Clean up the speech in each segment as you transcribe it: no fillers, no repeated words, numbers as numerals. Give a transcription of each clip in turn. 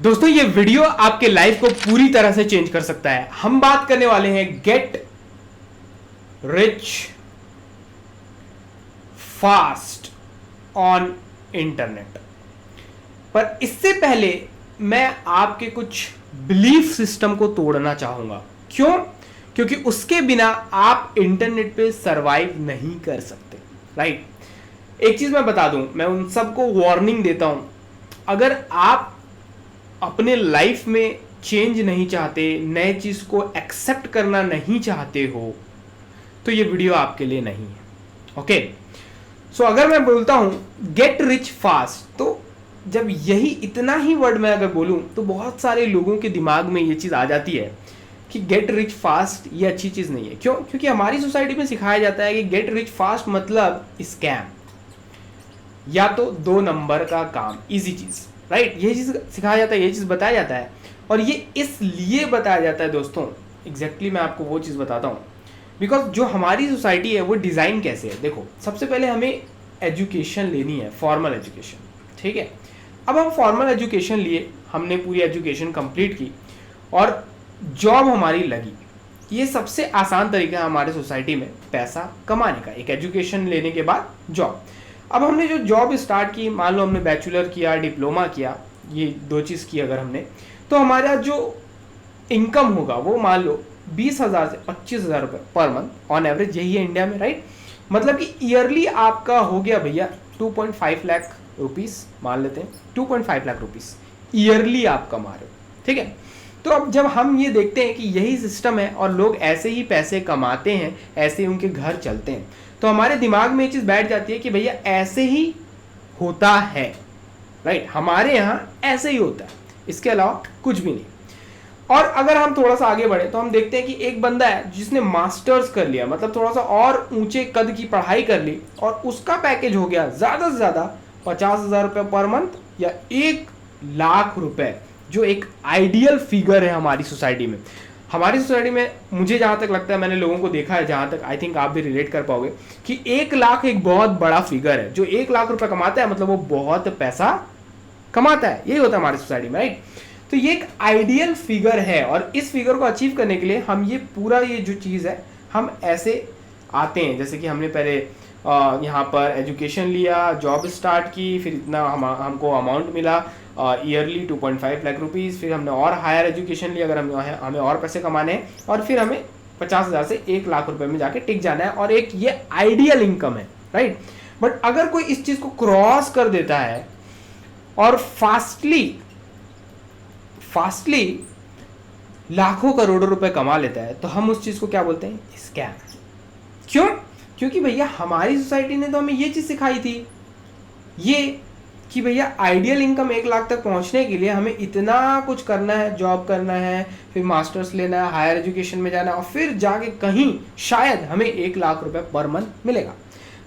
दोस्तों ये वीडियो आपके लाइफ को पूरी तरह से चेंज कर सकता है। हम बात करने वाले हैं get rich fast on internet. पर इससे पहले मैं आपके कुछ बिलीफ सिस्टम को तोड़ना चाहूंगा। क्यों? क्योंकि उसके बिना आप इंटरनेट पे सरवाइव नहीं कर सकते। राइट? एक चीज मैं बता दूं, मैं उन सबको वार्निंग देता हूं, अगर आप अपने लाइफ में चेंज नहीं चाहते, नए चीज को एक्सेप्ट करना नहीं चाहते हो, तो ये वीडियो आपके लिए नहीं है। ओके? सो अगर मैं बोलता हूं गेट रिच फास्ट, तो जब यही इतना ही वर्ड मैं अगर बोलूं तो बहुत सारे लोगों के दिमाग में ये चीज आ जाती है कि गेट रिच फास्ट ये अच्छी चीज नहीं है। क्यों? क्योंकि हमारी सोसाइटी में सिखाया जाता है कि गेट रिच फास्ट मतलब स्कैम, या तो 2 नंबर का काम, इजी चीज। राइट? ये चीज सिखाया जाता है, ये चीज बताया जाता है। और ये इसलिए बताया जाता है दोस्तों, एग्जैक्टली मैं आपको वो चीज बताता हूँ, बिकॉज जो हमारी सोसाइटी है वो डिजाइन कैसे है। देखो, सबसे पहले हमें एजुकेशन लेनी है, फॉर्मल एजुकेशन। ठीक है? अब हम फॉर्मल एजुकेशन लिए, हमने पूरी एजुकेशन कंप्लीट की और जॉब हमारी लगी। ये सबसे आसान तरीका है हमारे सोसाइटी में पैसा कमाने का, एक एजुकेशन लेने के बाद जॉब। अब हमने जो जॉब स्टार्ट की, मान लो हमने बैचलर किया, डिप्लोमा किया, ये 2 चीज़ की अगर हमने, तो हमारा जो इनकम होगा वो मान लो 20,000 से 25,000 रुपये पर मंथ ऑन एवरेज, यही है इंडिया में। राइट? मतलब कि ईयरली आपका हो गया भैया 2.5 लाख रुपीज़, मान लेते हैं 2.5 लाख रुपीज़ ईयरली आप कमा रहे हो। ठीक है? तो अब जब हम ये देखते हैं कि यही सिस्टम है और लोग ऐसे ही पैसे कमाते हैं, ऐसे ही उनके घर चलते हैं, तो हमारे दिमाग में ये चीज़ बैठ जाती है कि भैया ऐसे ही होता है। राइट? हमारे यहाँ ऐसे ही होता है, इसके अलावा कुछ भी नहीं। और अगर हम थोड़ा सा आगे बढ़े तो हम देखते हैं कि एक बंदा है जिसने मास्टर्स कर लिया, मतलब थोड़ा सा और ऊंचे कद की पढ़ाई कर ली, और उसका पैकेज हो गया ज़्यादा से ज़्यादा 50,000 रुपये पर मंथ या 1 लाख रुपए, जो एक आइडियल फिगर है हमारी सोसाइटी में। हमारी सोसाइटी में मुझे जहाँ तक लगता है, मैंने लोगों को देखा है, जहाँ तक आई थिंक आप भी रिलेट कर पाओगे, कि 1 लाख एक बहुत बड़ा फिगर है। जो 1 लाख रुपए कमाता है मतलब वो बहुत पैसा कमाता है, यही होता है हमारी सोसाइटी में। राइट? तो ये एक आइडियल फिगर है, और इस फिगर को अचीव करने के लिए हम ये पूरा ये जो चीज़ है हम ऐसे आते हैं, जैसे कि हमने पहले यहाँ पर एजुकेशन लिया, जॉब स्टार्ट की, फिर इतना हमको अमाउंट मिला ईयरली 2.5 लाख रुपीज़, फिर हमने और हायर एजुकेशन लिया अगर हमें और पैसे कमाने हैं, और फिर हमें 50,000 से 1 लाख रुपए में जाके टिक जाना है, और एक ये आइडियल इनकम है। राइट? बट अगर कोई इस चीज़ को क्रॉस कर देता है और फास्टली लाखों करोड़ों रुपए कमा लेता है, तो हम उस चीज़ को क्या बोलते हैं? स्कैम। क्यों? क्योंकि भैया हमारी सोसाइटी ने तो हमें ये चीज़ सिखाई थी, ये कि भैया आइडियल इनकम 1 लाख तक पहुंचने के लिए हमें इतना कुछ करना है, जॉब करना है, फिर मास्टर्स लेना है, हायर एजुकेशन में जाना है, और फिर जाके कहीं शायद हमें 1 लाख रुपए पर मंथ मिलेगा।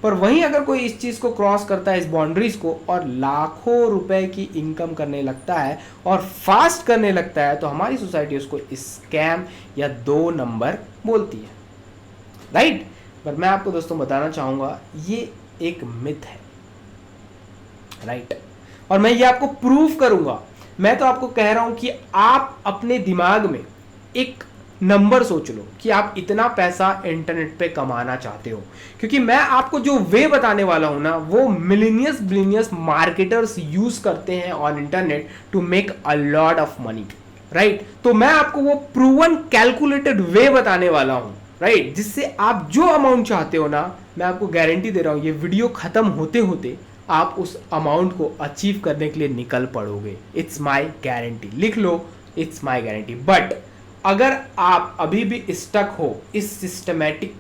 पर वहीं अगर कोई इस चीज़ को क्रॉस करता है, इस बाउंड्रीज को, और लाखों रुपए की इनकम करने लगता है और फास्ट करने लगता है, तो हमारी सोसाइटी उसको स्कैम या 2 नंबर बोलती है। राइट? पर मैं आपको दोस्तों बताना चाहूँगा ये एक मिथ है। राइट? और मैं ये आपको प्रूव करूंगा। मैं तो आपको कह रहा हूं कि आप अपने दिमाग में एक नंबर सोच लो कि आप इतना पैसा इंटरनेट पे कमाना चाहते हो, क्योंकि मैं आपको जो वे बताने वाला हूं ना, वो बिलियनियस मार्केटर्स यूज करते हैं on internet to make a lot of money. Right? तो मैं आपको वो प्रूवन कैलकुलेटेड वे बताने वाला हूं। राइट? जिससे आप जो अमाउंट चाहते हो ना, मैं आपको गारंटी दे रहा हूं, ये वीडियो खत्म होते होते आप उस अमाउंट को अचीव करने के लिए निकल पड़ोगे। इट्स माई गारंटी, लिख लो, इट्स माई गारंटी। बट अगर आप अभी भी स्टक हो इस सिस्टमैटिक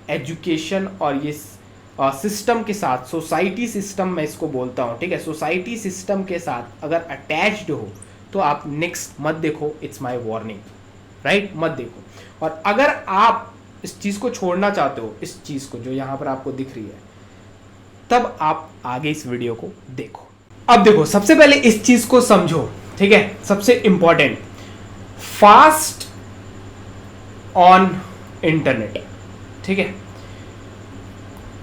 एजुकेशन और ये सिस्टम के साथ, सोसाइटी सिस्टम मैं इसको बोलता हूँ, ठीक है, सोसाइटी सिस्टम के साथ अगर अटैच्ड हो, तो आप नेक्स्ट मत देखो, इट्स माई वार्निंग। राइट? मत देखो। और अगर आप इस चीज़ को छोड़ना चाहते हो, इस चीज़ को जो यहाँ पर आपको दिख रही है, तब आप आगे इस वीडियो को देखो। अब देखो, सबसे पहले इस चीज को समझो। ठीक है? सबसे इंपॉर्टेंट, फास्ट ऑन इंटरनेट। ठीक है?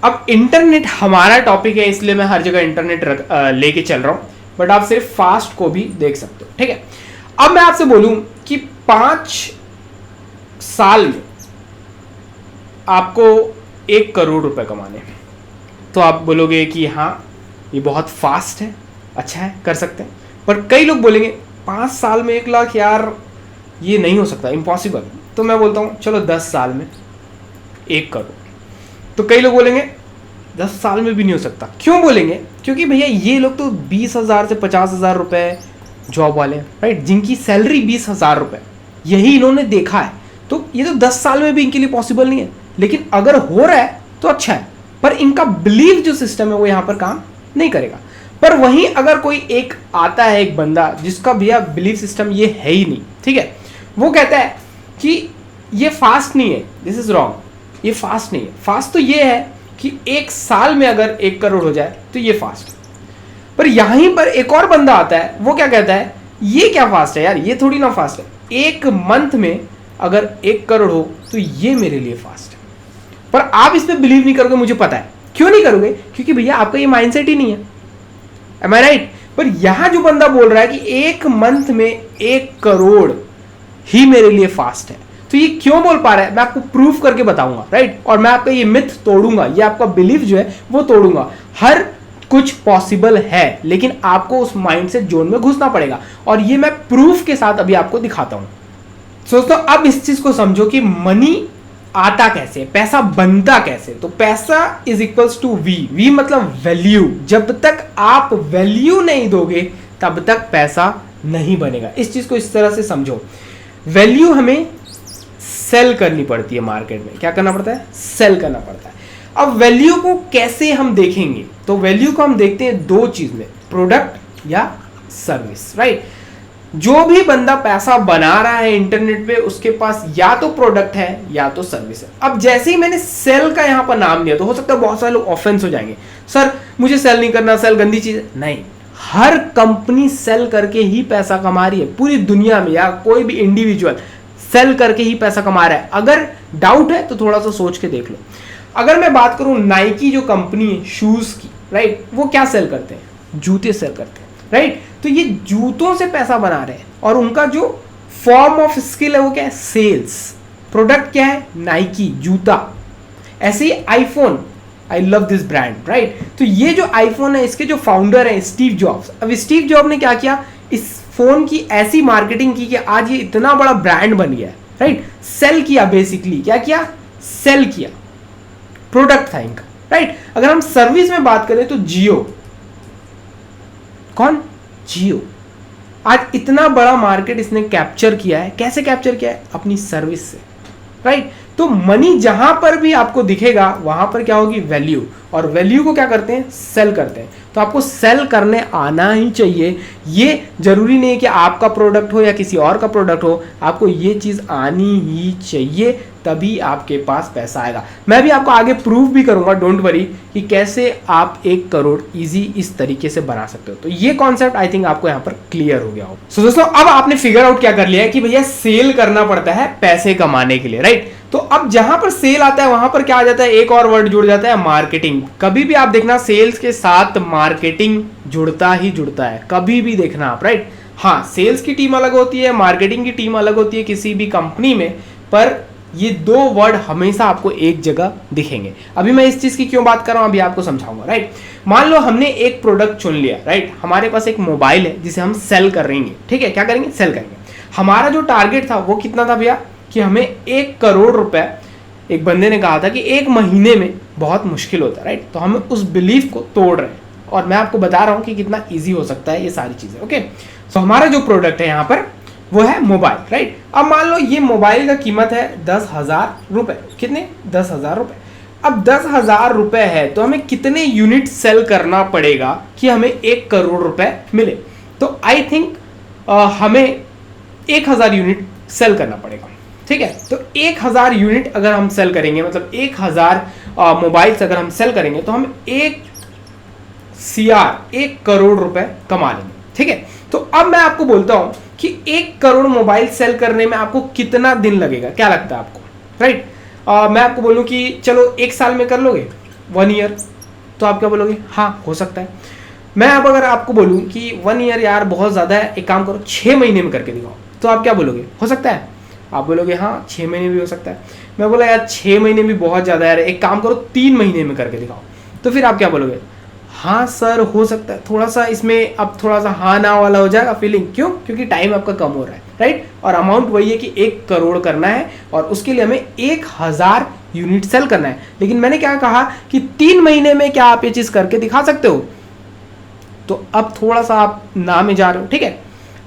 अब इंटरनेट हमारा टॉपिक है, इसलिए मैं हर जगह इंटरनेट लेके चल रहा हूं। बट आप सिर्फ फास्ट को भी देख सकते हो, ठीक है। अब मैं आपसे बोलूं कि 5 साल में आपको 1 करोड़ रुपए कमाने हैं, तो आप बोलोगे कि हाँ ये बहुत फास्ट है, अच्छा है, कर सकते हैं। पर कई लोग बोलेंगे 5 साल में 1 लाख, यार ये नहीं हो सकता, इम्पॉसिबल। तो मैं बोलता हूँ चलो 10 साल में 1 करोड़। तो कई लोग बोलेंगे 10 साल में भी नहीं हो सकता। क्यों बोलेंगे? क्योंकि भैया ये लोग तो 20,000 से 50,000 रुपए जॉब वाले हैं, राइट, जिनकी सैलरी 20,000 रुपए, यही इन्होंने देखा है। तो ये तो 10 साल में भी इनके लिए पॉसिबल नहीं है, लेकिन अगर हो रहा है तो अच्छा है। पर इनका बिलीव जो सिस्टम है वो यहाँ पर काम नहीं करेगा। पर वहीं अगर कोई एक आता है, एक बंदा जिसका भैया बिलीव सिस्टम ये है ही नहीं, ठीक है, वो कहता है कि ये फास्ट नहीं है, दिस इज रॉन्ग, ये फास्ट नहीं है। फास्ट तो ये है कि 1 साल में अगर 1 करोड़ हो जाए तो ये फास्ट है। पर यहीं पर एक और बंदा आता है, वो क्या कहता है, ये क्या फास्ट है यार, ये थोड़ी ना फास्ट है, 1 मंथ में अगर 1 करोड़ हो तो ये मेरे लिए फास्ट है। पर आप इस पे बिलीव नहीं करोगे, मुझे पता है। क्यों नहीं करोगे? क्योंकि भैया आपका ये माइंडसेट ही नहीं है। एम आई राइट? पर यहां जो बंदा बोल रहा है कि 1 मंथ में 1 करोड़ ही मेरे लिए फास्ट है, तो ये क्यों बोल पा रहा है मैं आपको प्रूफ करके बताऊंगा, राइट। और मैं आपका ये मिथ तोड़ूंगा, ये आपका बिलीफ जो है वो तोड़ूंगा। हर कुछ पॉसिबल है, लेकिन आपको उस माइंडसेट जोन में घुसना पड़ेगा, और ये मैं प्रूफ के साथ अभी आपको दिखाता हूं। दोस्तों अब इस चीज को समझो कि मनी आता कैसे, पैसा बनता कैसे। तो पैसा इज इक्वल्स टू वी मतलब वैल्यू। जब तक आप वैल्यू नहीं दोगे तब तक पैसा नहीं बनेगा। इस चीज को इस तरह से समझो, वैल्यू हमें सेल करनी पड़ती है मार्केट में। क्या करना पड़ता है? सेल करना पड़ता है। अब वैल्यू को कैसे हम देखेंगे? तो वैल्यू को हम देखते हैं 2 चीज में, प्रोडक्ट या सर्विस, राइट। जो भी बंदा पैसा बना रहा है इंटरनेट पे, उसके पास या तो प्रोडक्ट है या तो सर्विस है। अब जैसे ही मैंने सेल का यहां पर नाम दिया, तो हो सकता है बहुत सारे लोग ऑफेंस हो जाएंगे, सर मुझे सेल नहीं करना, सेल गंदी चीज है। नहीं, हर कंपनी सेल करके ही पैसा कमा रही है पूरी दुनिया में, या कोई भी इंडिविजुअल सेल करके ही पैसा कमा रहा है। अगर डाउट है तो थोड़ा सा सोच के देख लो। अगर मैं बात करूं नाइकी जो कंपनी है शूज की, राइट, वो क्या सेल करते हैं? जूते सेल करते हैं, राइट। तो ये जूतों से पैसा बना रहे हैं, और उनका जो फॉर्म ऑफ स्किल है वो क्या है? सेल्स। प्रोडक्ट क्या है? नाइकी जूता। ऐसे ही iPhone, I love this brand, right. तो ये जो आईफोन है, इसके जो फाउंडर है स्टीव जॉब्स। अब स्टीव जॉब ने क्या किया, इस फोन की ऐसी मार्केटिंग की कि आज ये इतना बड़ा ब्रांड बन गया, राइट। सेल किया, बेसिकली क्या किया? सेल किया, प्रोडक्ट था इनका, राइट। अगर हम सर्विस में बात करें तो जियो, कौन? जियो। आज इतना बड़ा मार्केट इसने कैप्चर किया है। कैसे कैप्चर किया है? अपनी सर्विस से, राइट। तो मनी जहां पर भी आपको दिखेगा वहां पर क्या होगी? वैल्यू। और वैल्यू को क्या करते हैं? सेल करते हैं। तो आपको सेल करने आना ही चाहिए। ये जरूरी नहीं है कि आपका प्रोडक्ट हो या किसी और का प्रोडक्ट हो, आपको ये चीज आनी ही चाहिए, तभी आपके पास पैसा आएगा। मैं भी आपको आगे प्रूफ भी करूंगा, डोंट वरी, कि कैसे आप 1 करोड़ इजी इस तरीके से बना सकते हो। तो ये कॉन्सेप्ट आई थिंक आपको यहाँ पर क्लियर हो गया हो। सो दोस्तों अब आपने फिगर आउट क्या कर लिया है कि भैया सेल करना पड़ता है पैसे कमाने के लिए, राइट। तो अब जहां पर सेल आता है वहां पर क्या आ जाता है? एक और वर्ड जुड़ जाता है, मार्केटिंग। कभी भी आप देखना सेल्स के साथ मार्केटिंग जुड़ता ही जुड़ता है, कभी भी देखना आप, राइट। हाँ, सेल्स की टीम अलग होती है, मार्केटिंग की टीम अलग होती है किसी भी कंपनी में, पर ये 2 वर्ड हमेशा आपको एक जगह दिखेंगे। अभी मैं इस चीज की क्यों बात कर रहा हूं, अभी आपको समझाऊंगा, राइट। मान लो हमने एक प्रोडक्ट चुन लिया, राइट। हमारे पास एक मोबाइल है जिसे हम सेल करेंगे, ठीक है। क्या करेंगे? सेल करेंगे। हमारा जो टारगेट था वो कितना था भैया? कि हमें 1 करोड़ रुपए, एक बंदे ने कहा था कि 1 महीने में बहुत मुश्किल होता है, राइट। तो हम उस बिलीफ को तोड़ रहे हैं, और मैं आपको बता रहा हूं कि कितना ईजी हो सकता है ये सारी चीजें, ओके। तो हमारा जो प्रोडक्ट है यहाँ पर वो है मोबाइल, राइट। अब मान लो ये मोबाइल का कीमत है 10,000 रुपए। कितने? 10,000 रुपए। अब 10,000 रुपए है तो हमें कितने यूनिट सेल करना पड़ेगा कि हमें 1 करोड़ रुपए मिले? तो आई थिंक हमें 1000 यूनिट सेल करना पड़ेगा, ठीक है। तो 1000 यूनिट अगर हम सेल करेंगे, मतलब 1000 मोबाइल्स अगर हम सेल करेंगे, तो हम 1 करोड़ रुपए कमा लेंगे, ठीक है। तो अब मैं आपको बोलता हूं कि 1 करोड़ मोबाइल सेल करने में आपको कितना दिन लगेगा? क्या लगता है आपको, राइट। मैं आपको बोलूं कि चलो 1 साल में कर लोगे, 1 ईयर, तो आप क्या बोलोगे? हाँ, हो सकता है। मैं अब अगर आपको बोलूं कि 1 ईयर यार बहुत ज़्यादा है, एक काम करो 6 महीने में करके दिखाओ, तो आप क्या बोलोगे? हो सकता है? आप बोलोगे हाँ 6 महीने भी हो सकता है। मैं बोला यार 6 महीने भी बहुत ज़्यादा है यार, एक काम करो 3 महीने में करके दिखाओ, तो फिर आप क्या बोलोगे? हाँ सर हो सकता है, थोड़ा सा इसमें अब थोड़ा सा हाँ ना वाला हो जाएगा फीलिंग, क्यों? क्योंकि टाइम आपका कम हो रहा है, राइट? और अमाउंट वही है कि 1 करोड़ करना है और उसके लिए हमें 1000 यूनिट सेल करना है। लेकिन मैंने क्या कहा कि 3 महीने में क्या आप ये चीज़ करके दिखा सकते हो? तो अब थोड़ा सा आप ना में जा रहे हो, ठीक है।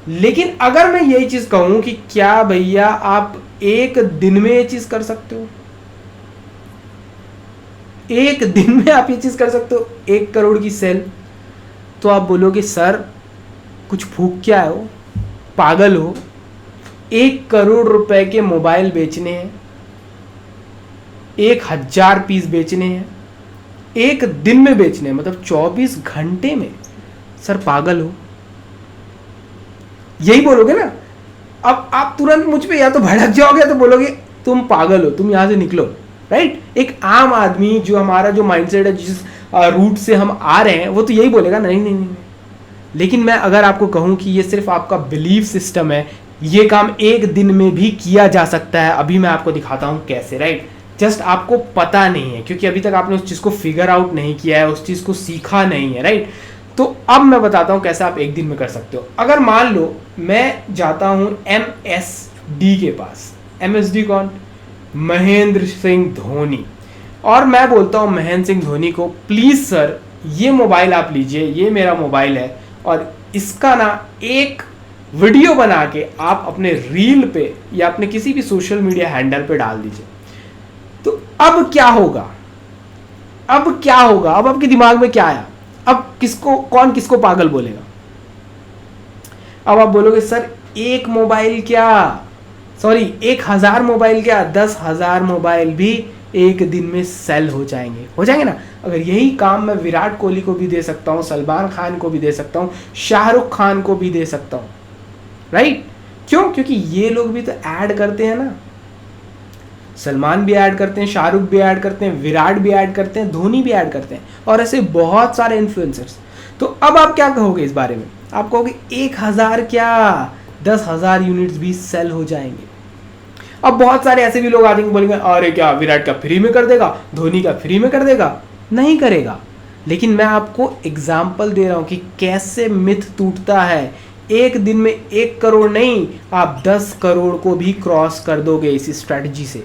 लेकिन अगर मैं यही चीज़ कहूँ कि क्या भैया आप 1 दिन में ये चीज़ कर सकते हो? 1 दिन में आप ये चीज़ कर सकते हो 1 करोड़ की सेल? तो आप बोलोगे सर कुछ फूक क्या है, हो पागल हो? 1 करोड़ रुपए के मोबाइल बेचने हैं, 1000 पीस बेचने हैं, 1 दिन में बेचने हैं, मतलब 24 घंटे में। सर पागल हो? यही बोलोगे ना। अब आप तुरंत मुझ पे या तो भड़क जाओगे तो बोलोगे तुम पागल हो, तुम यहां से निकलो, राइट? एक आम आदमी जो हमारा जो माइंडसेट है, जिस रूट से हम आ रहे हैं, वो तो यही बोलेगा नहीं नहीं नहीं। लेकिन मैं अगर आपको कहूं कि ये सिर्फ आपका बिलीफ सिस्टम है, ये काम 1 दिन में भी किया जा सकता है, अभी मैं आपको दिखाता हूं कैसे, राइट? जस्ट आपको पता नहीं है क्योंकि अभी तक आपने उस चीज़ को फिगर आउट नहीं किया है, उस चीज़ को सीखा नहीं है, राइट? तो अब मैं बताता हूं कैसे आप 1 दिन में कर सकते हो। अगर मान लो मैं जाता हूं MSD के पास। MSD कौन? महेंद्र सिंह धोनी। और मैं बोलता हूं महेंद्र सिंह धोनी को, प्लीज सर ये मोबाइल आप लीजिए, ये मेरा मोबाइल है और इसका ना एक वीडियो बना के आप अपने रील पे या अपने किसी भी सोशल मीडिया हैंडल पे डाल दीजिए। तो अब क्या होगा? अब क्या होगा? अब आपके दिमाग में क्या आया? अब कौन किसको पागल बोलेगा? अब आप बोलोगे सर 1 मोबाइल क्या, सॉरी 1000 मोबाइल क्या, 10,000 मोबाइल भी 1 दिन में सेल हो जाएंगे ना। अगर यही काम मैं विराट कोहली को भी दे सकता हूँ, सलमान खान को भी दे सकता हूँ, शाहरुख खान को भी दे सकता हूँ, राइट? क्यों? क्योंकि ये लोग भी तो ऐड करते हैं ना। सलमान भी ऐड करते हैं, शाहरुख भी ऐड करते हैं, विराट भी ऐड करते हैं, धोनी भी ऐड करते हैं और ऐसे बहुत सारे इन्फ्लुएंसर्स। तो अब आप क्या कहोगे इस बारे में? आप कहोगे 1000 क्या, 10,000 यूनिट्स भी सेल हो जाएंगे। अब बहुत सारे ऐसे भी लोग आ जाएंगे, बोलेंगे अरे क्या विराट का फ्री में कर देगा, धोनी का फ्री में कर देगा? नहीं करेगा। लेकिन मैं आपको एग्जाम्पल दे रहा हूं कि कैसे मिथ टूटता है। 1 दिन में 1 करोड़ नहीं, आप 10 करोड़ को भी क्रॉस कर दोगे इसी स्ट्रेटजी से,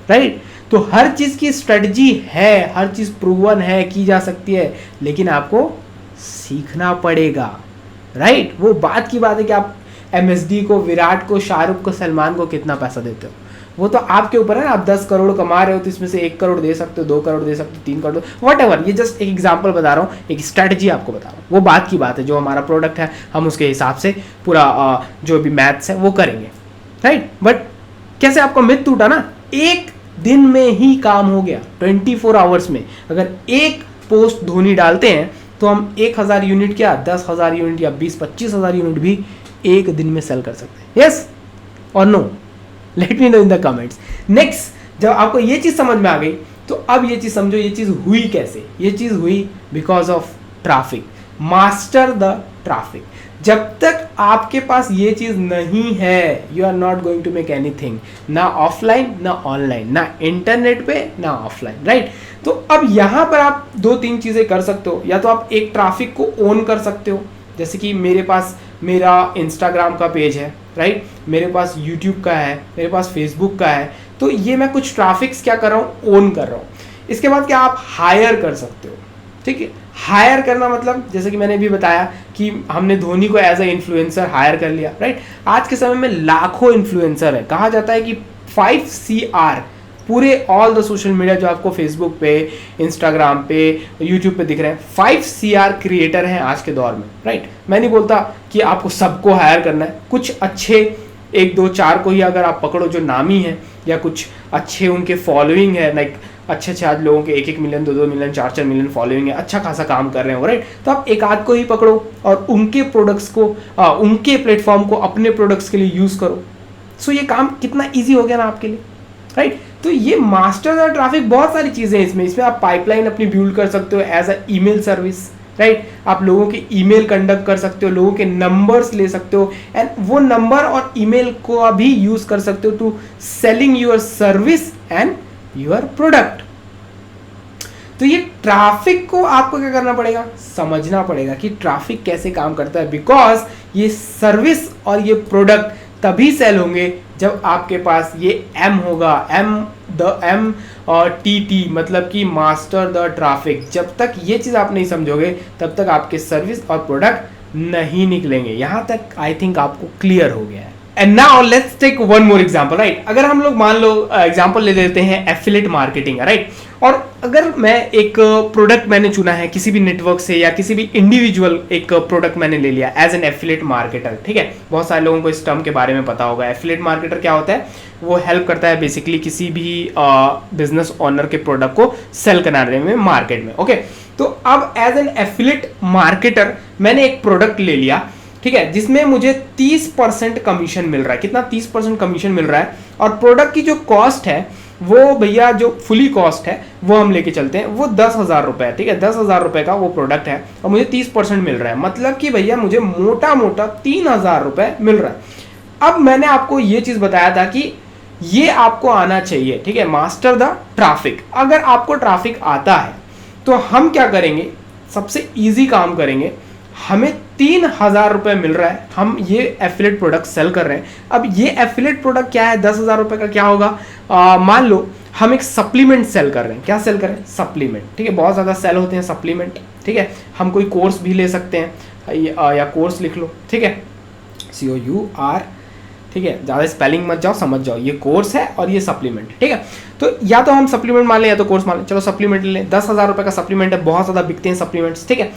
राइट? तो हर चीज की स्ट्रेटजी है, हर चीज प्रूवन है, की जा सकती है, लेकिन आपको सीखना पड़ेगा, राइट? वो बात की बात है कि आप MSD को, विराट को, शाहरुख को, सलमान को कितना पैसा देते हो, वो तो आपके ऊपर है ना। आप 10 करोड़ कमा रहे हो तो इसमें से 1 करोड़ दे सकते हो, 2 करोड़ दे सकते हो, 3 करोड़, व्हाटएवर। ये जस्ट एक एग्जांपल बता रहा हूँ, एक स्ट्रेटजी आपको बता रहा हूँ। वो बात की बात है, जो हमारा प्रोडक्ट है हम उसके हिसाब से पूरा जो भी मैथ्स है वो करेंगे, राइट? बट कैसे आपका मिथ टूटा ना, 1 दिन में ही काम हो गया, 24 आवर्स में। अगर 1 पोस्ट धोनी डालते हैं तो हम 1000 यूनिट क्या, 10,000 यूनिट या 20-25,000 यूनिट भी 1 दिन में सेल कर सकते हैं। यस और no? Let me know in the comments. Next, जब आपको ये चीज समझ में आ गई तो अब ये चीज समझो, ये चीज हुई कैसे? ये चीज हुई because of traffic. Master the traffic. जब तक आपके पास ये चीज नहीं है, you are not going to make anything, ना ऑफलाइन ना ऑनलाइन, ना इंटरनेट पे ना ऑफलाइन, राइट? तो अब यहां पर आप 2-3 चीजें कर सकते हो। या तो आप एक ट्रैफिक को ओन कर सकते हो, जैसे कि मेरे पास मेरा इंस्टाग्राम का पेज है, राइट? मेरे पास यूट्यूब का है, मेरे पास फेसबुक का है। तो ये मैं कुछ ट्रैफिक्स क्या कर रहा हूँ, ओन कर रहा हूँ। इसके बाद क्या आप हायर कर सकते हो, ठीक है? हायर करना मतलब जैसे कि मैंने भी बताया कि हमने धोनी को एज ए इन्फ्लुएंसर हायर कर लिया, राइट? आज के समय में लाखों इन्फ्लुएंसर है। कहा जाता है कि 5CR पूरे ऑल द सोशल मीडिया जो आपको फेसबुक पे, इंस्टाग्राम पे, यूट्यूब पे दिख रहे हैं, 5CR क्रिएटर हैं आज के दौर में, राइट? मैं नहीं बोलता कि आपको सबको हायर करना है, कुछ अच्छे 1-2-4 को ही अगर आप पकड़ो जो नामी है या कुछ अच्छे उनके फॉलोइंग है, लाइक अच्छे आज लोगों के 1-1 मिलियन, 2-2 मिलियन, 4-4 मिलियन फॉलोइंग है, अच्छा खासा काम कर रहे हो, राइट? तो आप एक आध को ही पकड़ो और उनके प्रोडक्ट्स को, उनके प्लेटफॉर्म को अपने प्रोडक्ट्स के लिए यूज़ करो। सो ये काम कितना ईजी हो गया ना आपके लिए, राइट? तो ये मास्टर और ट्रैफिक बहुत सारी चीज़ें हैं इसमें आप पाइपलाइन अपनी बिल्ड कर सकते हो as a email service, right. आप लोगों के ईमेल कंडक्ट कर सकते हो, लोगों के नंबर्स ले सकते हो, एंड वो नंबर और ईमेल को भी यूज कर सकते हो to selling your service and your product. तो ये ट्रैफिक को आपको क्या करना पड़ेगा, समझना पड़ेगा कि ट्रैफिक कैसे काम करता है, बिकॉज ये सर्विस और ये प्रोडक्ट तभी सेल होंगे जब आपके पास ये एम होगा, एम और टी मतलब कि मास्टर द ट्रैफिक। जब तक ये चीज़ आप नहीं समझोगे तब तक आपके सर्विस और प्रोडक्ट नहीं निकलेंगे। यहां तक आई थिंक आपको क्लियर हो गया है। And now let's take one more example, right. अगर हम लोग मान लो एग्जांपल ले लेते हैं एफिलिएट मार्केटिंग, राइट। और अगर मैं एक प्रोडक्ट मैंने चुना है किसी भी नेटवर्क से या किसी भी इंडिविजुअल एक प्रोडक्ट मैंने ले लिया एज एन एफिलिएट मार्केटर, ठीक है। बहुत सारे लोगों को इस टर्म के बारे में पता होगा। एफिलिएट मार्केटर क्या होता है, वो हेल्प करता है बेसिकली किसी भी बिजनेस ओनर के प्रोडक्ट को सेल कराने में मार्केट में, ओके। तो अब एज एन एफिलिएट मार्केटर मैंने एक प्रोडक्ट ले लिया, ठीक है, जिसमें मुझे 30% कमीशन मिल रहा है। कितना, 30% कमीशन मिल रहा है। और प्रोडक्ट की जो कॉस्ट है वो भैया जो फुली कॉस्ट है वो हम लेके चलते हैं, वो 10,000 रुपए, ठीक है। 10,000 रुपए का वो प्रोडक्ट है और मुझे 30% मिल रहा है, मतलब कि भैया मुझे मोटा मोटा 3,000 रुपए मिल रहा है। अब मैंने आपको ये चीज बताया था कि ये आपको आना चाहिए, ठीक है, मास्टर द ट्रैफिक। अगर आपको ट्रैफिक आता है तो हम क्या करेंगे, सबसे ईजी काम करेंगे। हमें 3,000 रुपए मिल रहा है, हम ये एफिलिएट प्रोडक्ट सेल कर रहे हैं। अब ये एफिलिएट प्रोडक्ट क्या है, 10,000 रुपए का क्या होगा, मान लो हम एक सप्लीमेंट सेल कर रहे हैं। क्या सेल कर रहे हैं, सप्लीमेंट, ठीक है। बहुत ज़्यादा सेल होते हैं सप्लीमेंट, ठीक है। हम कोई कोर्स भी ले सकते हैं या कोर्स लिख लो, ठीक है, COUR, ठीक है। ज़्यादा स्पेलिंग मत जाओ, समझ जाओ, ये कोर्स है और ये सप्लीमेंट, ठीक है। तो या तो हम सप्लीमेंट मान लें या तो कोर्स मान लें। चलो सप्लीमेंट ले लें, 10,000 रुपए का सप्लीमेंट है, बहुत ज़्यादा बिकते हैं सप्लीमेंट्स, ठीक है।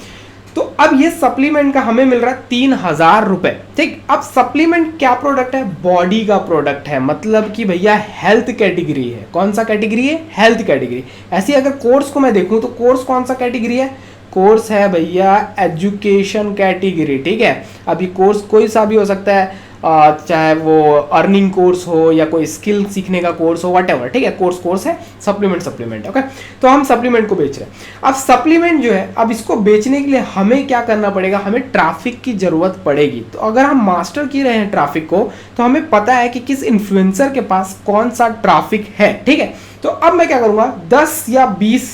तो अब ये सप्लीमेंट का हमें मिल रहा है 3,000 रुपए, ठीक। अब सप्लीमेंट क्या प्रोडक्ट है, बॉडी का प्रोडक्ट है, मतलब कि भैया हेल्थ कैटेगरी है। कौन सा कैटेगरी है, हेल्थ कैटेगरी। ऐसी अगर कोर्स को मैं देखूं तो कोर्स कौन सा कैटेगरी है, कोर्स है भैया एजुकेशन कैटेगरी, ठीक है। अभी कोर्स कोई सा भी हो सकता है, चाहे वो अर्निंग कोर्स हो या कोई स्किल सीखने का कोर्स हो, व्हाटएवर, ठीक है। कोर्स है, सप्लीमेंट, ओके। तो हम सप्लीमेंट को बेच रहे हैं। अब सप्लीमेंट जो है, अब इसको बेचने के लिए हमें क्या करना पड़ेगा, हमें ट्रैफिक की जरूरत पड़ेगी। तो अगर हम मास्टर की रहे हैं ट्रैफिक को तो हमें पता है कि किस इन्फ्लुएंसर के पास कौन सा ट्रैफिक है, ठीक है। तो अब मैं क्या करूंगा, 10 या 20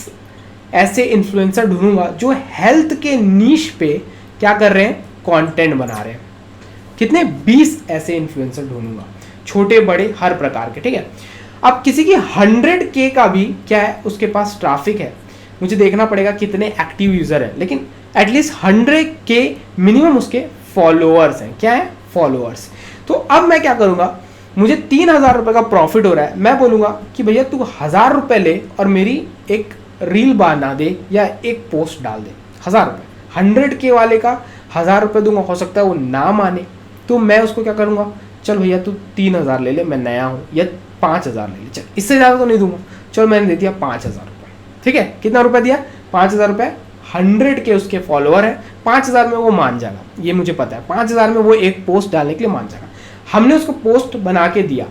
ऐसे इन्फ्लुएंसर ढूंढूंगा जो हेल्थ के नीश पे क्या कर रहे हैं, कंटेंट बना रहे हैं। कितने, 20 ऐसे इन्फ्लुएंसर ढूंढूंगा, छोटे बड़े हर प्रकार के, ठीक है। अब किसी की 100K का भी क्या है, उसके पास ट्रैफिक है, मुझे देखना पड़ेगा कितने एक्टिव यूजर है, लेकिन एटलीस्ट 100K मिनिमम उसके फॉलोअर्स हैं। क्या है, फॉलोअर्स। तो अब मैं क्या करूंगा, मुझे 3,000 रुपए का प्रॉफिट हो रहा है, मैं बोलूंगा कि भैया तू 1,000 रुपए ले और मेरी एक रील बना दे या एक पोस्ट डाल दे। 1,000 रुपए, 100K वाले का 1,000 रुपए दूंगा, हो सकता है वो ना माने, तो मैं उसको क्या करूंगा, चल भैया तू 3,000 ले ले, मैं नया हूं, या 5,000 ले ले, चल इससे ज़्यादा तो नहीं दूंगा, चल मैंने दे दिया 5,000 रुपये, ठीक है। कितना रुपया दिया, 5,000 रुपये। 100K उसके फॉलोअर है, 5,000 में वो मान जाएगा, ये मुझे पता है। 5,000 में वो एक पोस्ट डालने के लिए मान जाएगा। हमने उसको पोस्ट बना के दिया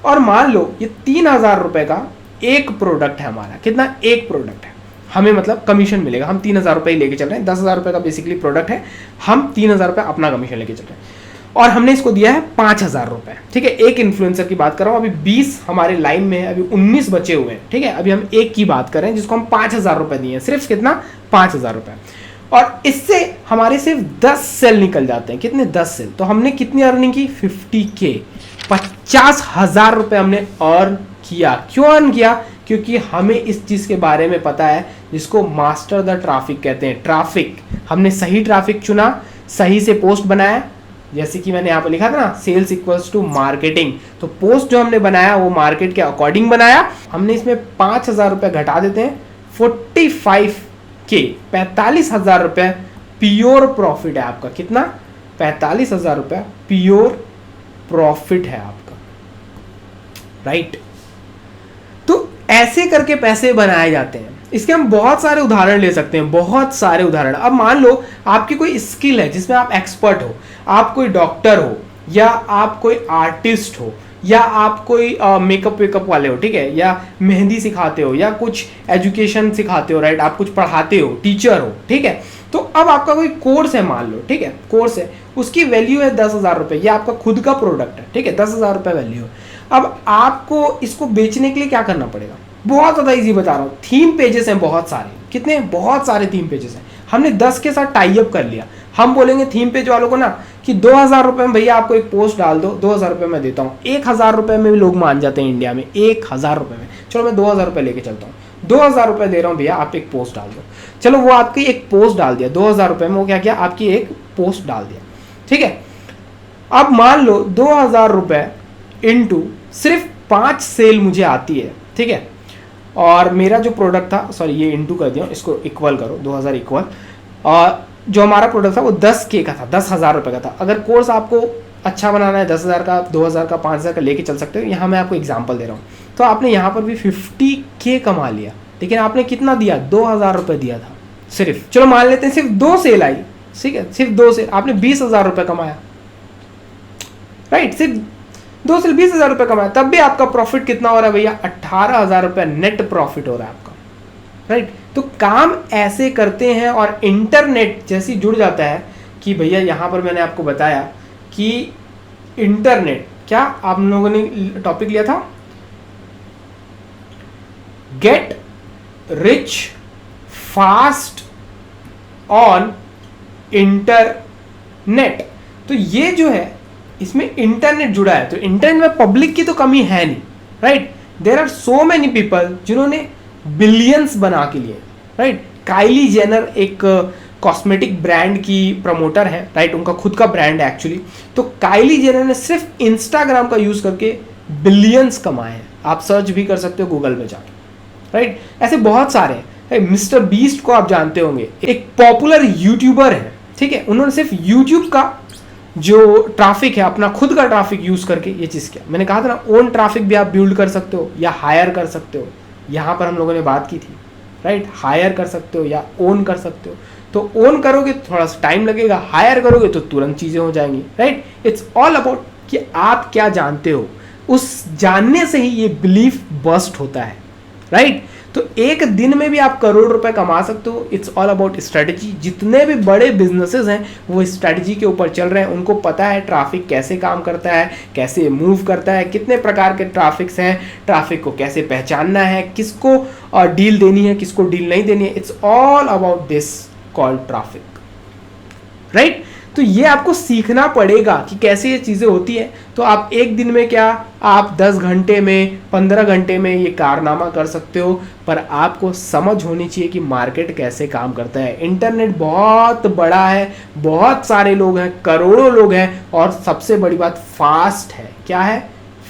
और मान लो ये 3,000 रुपये का एक प्रोडक्ट है हमारा। कितना, एक प्रोडक्ट है, हमें मतलब कमीशन मिलेगा। हम 3,000 रुपये लेके चल रहे हैं, 10,000 रुपये का बेसिकली प्रोडक्ट है, हम 3,000 रुपये अपना कमीशन लेके चल रहे हैं और हमने इसको दिया है 5,000 रुपये, ठीक है। एक इन्फ्लुएंसर की बात कर रहा हूँ, अभी 20 हमारे लाइन में है, अभी 19 बचे हुए हैं, ठीक है। अभी हम एक की बात कर रहे हैं जिसको हम 5,000 रुपये दिए हैं, सिर्फ कितना, 5,000 रुपये। और इससे हमारे सिर्फ 10 सेल निकल जाते हैं। कितने, 10 सेल। तो हमने कितनी अर्निंग की, 50K, 50,000 रुपये हमने अर्न किया। क्यों अर्न किया, क्योंकि हमें इस चीज के बारे में पता है जिसको मास्टर द ट्रैफिक कहते हैं। ट्रैफिक, हमने सही ट्रैफिक चुना, सही से पोस्ट बनाया, जैसे कि मैंने यहाँ पर लिखा था ना, सेल्स इक्वल्स टू मार्केटिंग। तो पोस्ट जो हमने बनाया वो मार्केट के अकॉर्डिंग बनाया। हमने इसमें 5,000 रुपये घटा देते हैं, 45K, 45,000 रुपये प्योर प्रॉफिट है आपका। कितना, 45,000 रुपये प्योर प्रॉफिट है आपका, राइट। तो ऐसे करके पैसे बनाए जाते हैं। इसके हम बहुत सारे उदाहरण ले सकते हैं, बहुत सारे उदाहरण। अब मान लो आपकी कोई स्किल है जिसमें आप एक्सपर्ट हो, आप कोई डॉक्टर हो या आप कोई आर्टिस्ट हो या आप कोई मेकअप वेकअप वाले हो, ठीक है, या मेहंदी सिखाते हो या कुछ एजुकेशन सिखाते हो, राइट, आप कुछ पढ़ाते हो, टीचर हो, ठीक है। तो अब आपका कोई कोर्स है मान लो, ठीक है, कोर्स है, उसकी वैल्यू है 10,000 रुपये, ये आपका खुद का प्रोडक्ट है, ठीक है, 10,000 रुपये वैल्यू है। अब आपको इसको बेचने के लिए क्या करना पड़ेगा, बहुत ज़्यादा इजी बता रहा हूँ। थीम पेजेस हैं बहुत सारे, कितने, बहुत सारे थीम पेजेस हैं। हमने 10 के साथ टाई अप कर लिया। हम बोलेंगे थीम पेज वालों को ना कि 2,000 रुपये में भैया आपको एक पोस्ट डाल दो, 2,000 रुपये में देता हूँ। 1,000 रुपये में भी लोग मान जाते हैं इंडिया में, 1,000 रुपये में। चलो मैं 2,000 रुपये लेके चलता हूँ, 2,000 रुपये दे रहा हूँ भैया, आप एक पोस्ट डाल दो। चलो वो आपकी एक पोस्ट डाल दिया 2,000 रुपये में, वो क्या किया, आपकी एक पोस्ट डाल दिया, ठीक है। अब मान लो 2,000 रुपये इंटू सिर्फ 5 सेल मुझे आती है, ठीक है, और मेरा जो प्रोडक्ट था, सॉरी ये इंटू कर दिया, इसको इक्वल करो, 2,000 इक्वल, और जो हमारा प्रोडक्ट था वो 10K का था, 10,000 रुपये का था। अगर कोर्स आपको अच्छा बनाना है 10,000 का, 2,000 का, 5,000 का लेके चल सकते हो। यहाँ मैं आपको एग्जांपल दे रहा हूँ। तो आपने यहाँ पर भी 50K कमा लिया, लेकिन आपने कितना दिया, 2,000 रुपये दिया था सिर्फ। चलो मान लेते हैं सिर्फ 2 सेल आई, ठीक है, सिर्फ 2 सेल, आपने 20,000 रुपये कमाया, राइट, सिर्फ 2 सेल 20,000 रुपये कमाया, तब भी आपका प्रॉफिट कितना हो रहा है भैया, 18,000 रुपये नेट प्रॉफिट हो रहा है आपका, राइट। तो काम ऐसे करते हैं, और इंटरनेट जैसे जुड़ जाता है कि भैया यहाँ पर मैंने आपको बताया कि इंटरनेट, क्या आप लोगों ने टॉपिक लिया था, get rich fast on internet. तो ये जो है इसमें इंटरनेट जुड़ा है, तो इंटरनेट में पब्लिक की तो कमी है नहीं, right. There are so many people जिन्होंने बिलियंस बना के लिए, राइट। काइली जेनर एक कॉस्मेटिक ब्रांड की प्रमोटर है, राइट, उनका खुद का ब्रांड है एक्चुअली। तो काइली जेनर ने सिर्फ इंस्टाग्राम का यूज करके बिलियंस कमाए हैं, आप सर्च भी कर सकते हो गूगल में जाके, राइट। ऐसे बहुत सारे हैं। मिस्टर बीस्ट को आप जानते होंगे, एक पॉपुलर यूट्यूबर है, ठीक है, उन्होंने सिर्फ यूट्यूब का जो ट्रैफिक है, अपना खुद का ट्रैफिक यूज करके ये चीज किया। मैंने कहा था ना, ओन ट्रैफिक भी आप बिल्ड कर सकते हो या हायर कर सकते हो, यहाँ पर हम लोगों ने बात की थी, राइट। हायर कर सकते हो या ओन कर सकते हो। तो ओन करोगे तो थोड़ा सा टाइम लगेगा, हायर करोगे तो तुरंत चीजें हो जाएंगी, राइट। इट्स ऑल अबाउट कि आप क्या जानते हो, उस जानने से ही ये बिलीफ बस्ट होता है, राइट। तो एक दिन में भी आप करोड़ रुपए कमा सकते हो। It's all about strategy. जितने भी बड़े बिजनेसेस हैं वो स्ट्रेटजी के ऊपर चल रहे हैं, उनको पता है ट्रैफिक कैसे काम करता है, कैसे मूव करता है, कितने प्रकार के ट्रैफिक्स हैं, ट्रैफिक को कैसे पहचानना है, किसको डील देनी है, किसको डील नहीं देनी है। It's all about this called traffic, right. तो ये आपको सीखना पड़ेगा कि कैसे ये चीज़ें होती हैं। तो आप एक दिन में क्या, आप 10 घंटे में, 15 घंटे में ये कारनामा कर सकते हो, पर आपको समझ होनी चाहिए कि मार्केट कैसे काम करता है। इंटरनेट बहुत बड़ा है, बहुत सारे लोग हैं, करोड़ों लोग हैं, और सबसे बड़ी बात फास्ट है। क्या है,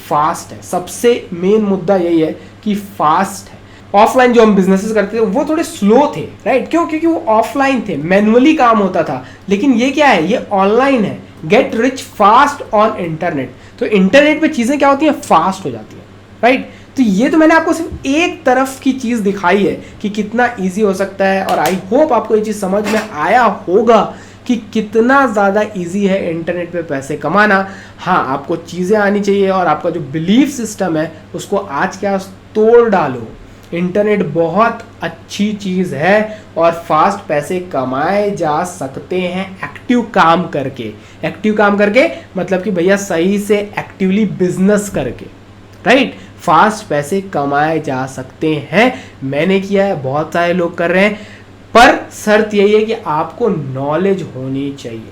फास्ट है। सबसे मेन मुद्दा यही है कि फास्ट है। ऑफलाइन जो हम बिजनेसेस करते थे वो थोड़े स्लो थे, राइट। क्यों, क्योंकि वो ऑफलाइन थे, मैनुअली काम होता था। लेकिन ये क्या है, ये ऑनलाइन है। Get rich fast on internet. तो इंटरनेट पे चीजें क्या होती हैं, फास्ट हो जाती हैं, राइट। तो ये तो मैंने आपको सिर्फ एक तरफ की चीज दिखाई है कि कितना इजी हो सकता है, और आई होप आपको ये चीज समझ में आया होगा कि कितना ज़्यादा इजी है इंटरनेट पे पैसे कमाना। हाँ, आपको चीज़ें आनी चाहिए, और आपका जो बिलीफ सिस्टम है उसको आज के आज तोड़ डालो। इंटरनेट बहुत अच्छी चीज़ है, और फास्ट पैसे कमाए जा सकते हैं एक्टिव काम करके। एक्टिव काम करके मतलब कि भैया सही से एक्टिवली बिजनेस करके, राइट। फास्ट पैसे कमाए जा सकते हैं। मैंने किया है, बहुत सारे लोग कर रहे हैं, पर शर्त यही है कि आपको नॉलेज होनी चाहिए।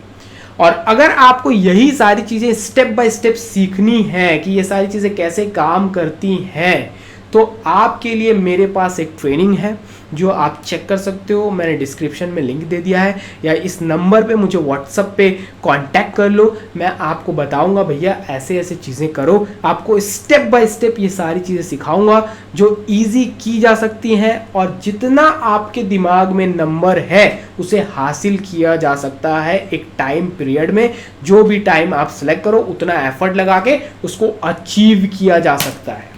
और अगर आपको यही सारी चीज़ें स्टेप बाय स्टेप सीखनी है कि ये सारी चीज़ें कैसे काम करती हैं, तो आपके लिए मेरे पास एक ट्रेनिंग है जो आप चेक कर सकते हो। मैंने डिस्क्रिप्शन में लिंक दे दिया है, या इस नंबर पे मुझे व्हाट्सएप पे कांटेक्ट कर लो। मैं आपको बताऊंगा भैया ऐसे ऐसे चीज़ें करो, आपको स्टेप बाय स्टेप ये सारी चीज़ें सिखाऊंगा जो इजी की जा सकती हैं, और जितना आपके दिमाग में नंबर है उसे हासिल किया जा सकता है एक टाइम पीरियड में। जो भी टाइम आप सेलेक्ट करो उतना एफर्ट लगा के उसको अचीव किया जा सकता है,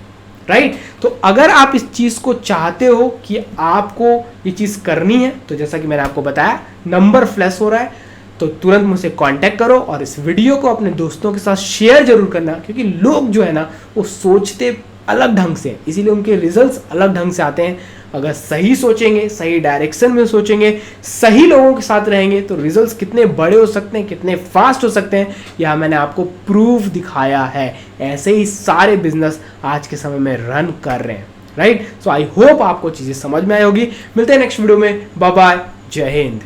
राइट। तो अगर आप इस चीज को चाहते हो कि आपको ये चीज करनी है, तो जैसा कि मैंने आपको बताया नंबर फ्लैश हो रहा है, तो तुरंत मुझसे कांटेक्ट करो, और इस वीडियो को अपने दोस्तों के साथ शेयर जरूर करना, क्योंकि लोग जो है ना वो सोचते अलग ढंग से, इसीलिए उनके रिजल्ट्स अलग ढंग से आते हैं। अगर सही सोचेंगे, सही डायरेक्शन में सोचेंगे, सही लोगों के साथ रहेंगे तो रिजल्ट्स कितने बड़े हो सकते हैं, कितने फास्ट हो सकते हैं, यह मैंने आपको प्रूफ दिखाया है। ऐसे ही सारे बिजनेस आज के समय में रन कर रहे हैं, राइट। सो आई होप आपको चीज़ें समझ में आई होगी। मिलते हैं नेक्स्ट वीडियो में, बाय बाय, जय हिंद।